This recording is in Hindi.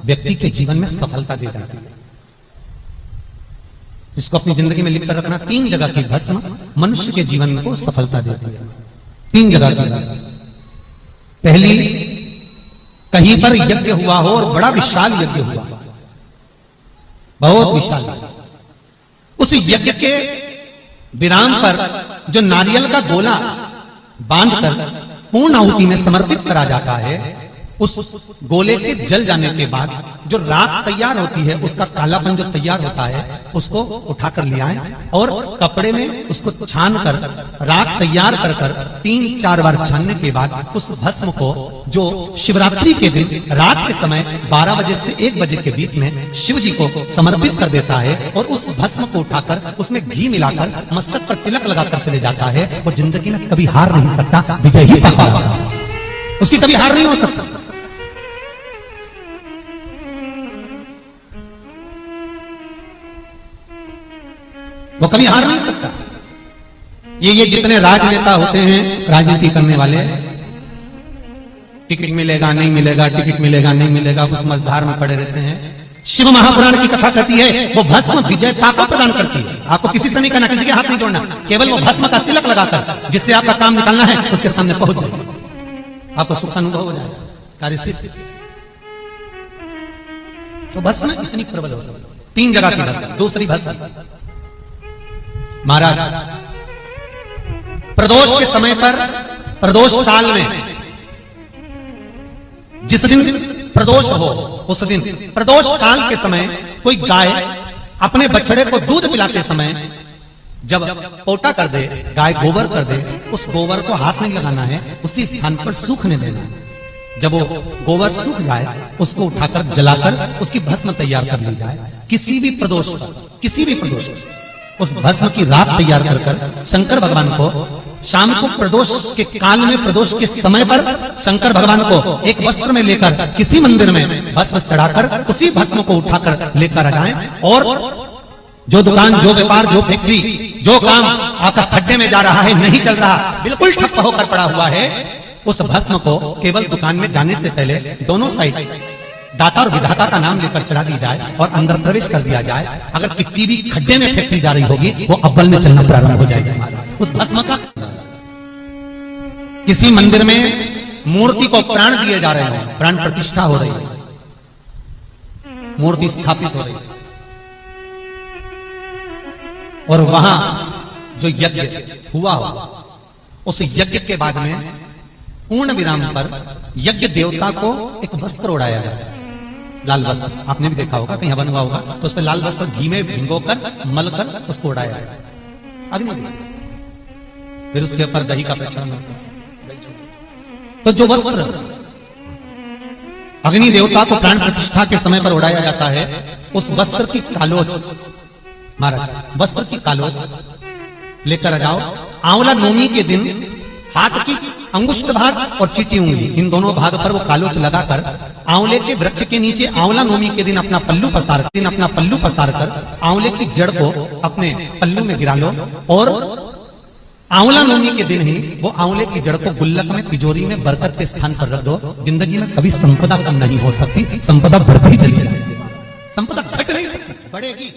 व्यक्ति के जीवन में सफलता दे जाती है। इसको अपनी जिंदगी में लिखकर रखना, 3 जगह की भस्म मनुष्य के जीवन को सफलता देती है। 3 जगह की भस्म। पहली, कहीं पर यज्ञ हुआ हो और बड़ा विशाल यज्ञ हुआ, बहुत विशाल, उस यज्ञ के विराम पर जो नारियल का गोला बांधकर पूर्ण आहुति में समर्पित करा जाता है, उस गोले के जल जाने के बाद जो राख तैयार होती है, उसका कालापन जो तैयार होता है, उसको उठाकर ले आए और कपड़े में उसको छान कर राख तैयार कर 3-4 बार छानने के बाद उस भस्म को जो शिवरात्रि के दिन रात के समय 12 बजे से 1 बजे के बीच में शिव जी को समर्पित कर देता है और उस भस्म को उठाकर उसमें घी मिलाकर मस्तक पर तिलक लगाकर चले जाता है, वो जिंदगी में कभी हार नहीं सकता, विजय ही पाता, उसकी कभी हार नहीं हो सकता। वो कभी हार नहीं सकता। ये जितने राजनेता होते हैं, राजनीति करने वाले, टिकट मिलेगा नहीं मिलेगा, टिकट मिलेगा नहीं मिलेगा, उस मझधार में पड़े रहते हैं। शिव महापुराण की कथा कहती है वो भस्म विजयता को प्रदान करती है। आपको किसी से नहीं करना, किसी के हाथ नहीं जोड़ना, केवल वो भस्म का तिलक लगाकर जिससे आपका काम निकालना है उसके सामने पहुंच जाए, आपको सुख अनुभव हो जाएगा, कार्य सिद्ध। तो भस्म इतनी प्रबल होती है। 3 जगह की भस्म। दूसरी भस्म, महाराज प्रदोष के समय पर, प्रदोष काल में, जिस दिन प्रदोष हो उस दिन प्रदोष काल के समय कोई गाय अपने बछड़े को दूध पिलाते समय जब पोटा कर दे, गाय गोबर कर दे, उस गोबर को हाथ नहीं लगाना है, उसी स्थान पर सूखने देना है। जब वो गोबर सूख जाए उसको उठाकर जलाकर उसकी भस्म तैयार कर ली जाए। किसी भी प्रदोष पर, किसी भी प्रदोष पर उस भस्म की राख तैयार कर शंकर भगवान को शाम को प्रदोष के काल में, प्रदोष के समय पर शंकर भगवान को एक वस्त्र में लेकर किसी मंदिर में भस्म चढ़ाकर उसी भस्म को उठाकर लेकर आ जाएं और जो दुकान, जो व्यापार, जो फैक्ट्री, जो काम आपका खड्डे में जा रहा है, नहीं चल रहा, बिल्कुल ठप्प होकर पड़ा हुआ है, उस भस्म को केवल दुकान में जाने से पहले दोनों साइड दाता और विधाता का नाम लेकर चढ़ा दी जाए और अंदर प्रवेश कर दिया जाए। अगर कितनी भी खड्डे में फेंकी जा रही होगी वो अव्वल में चलना प्रारंभ हो जाएगा। उस भस्म का किसी मंदिर में मूर्ति को प्राण दिए जा रहे हैं, प्राण प्रतिष्ठा हो रही है, मूर्ति स्थापित हो रही है, और वहां जो यज्ञ हुआ हो उस यज्ञ के बाद में पूर्ण विराम पर यज्ञ देवता को एक वस्त्र ओढ़ाया जाता है, लाल वस्त्र। आपने भी देखा होगा, कहीं हवन हुआ होगा तो उस पर लाल वस्त्र घी में भिगोकर मलकर उसको ओढ़ाया जाता है, अग्नि, फिर उसके ऊपर दही का प्रचलन होता है। तो जो वस्त्र अग्नि देवता को प्राण प्रतिष्ठा के समय पर उड़ाया जाता है, उस वस्त्र की कालोच, महाराज वस्त्र की कालोच लेकर आ जाओ। आंवला नवमी के दिन हाथ की अंगुष्ठ भाग और चीटी उंगली, इन दोनों भाग पर वो कालोच लगाकर आंवले के वृक्ष के नीचे आंवला नवमी के दिन अपना पल्लू पसार कर आंवले की जड़ को अपने पल्लू में गिरा लो और आंवला नवमी के दिन ही वो आंवले की जड़ को गुल्लक में, तिजोरी में बरकत के स्थान पर रख दो। जिंदगी में कभी संपदा कम नहीं हो सकती, संपदा बढ़ती चली जाएगी, संपदा घट नहीं सकती, बढ़ेगी।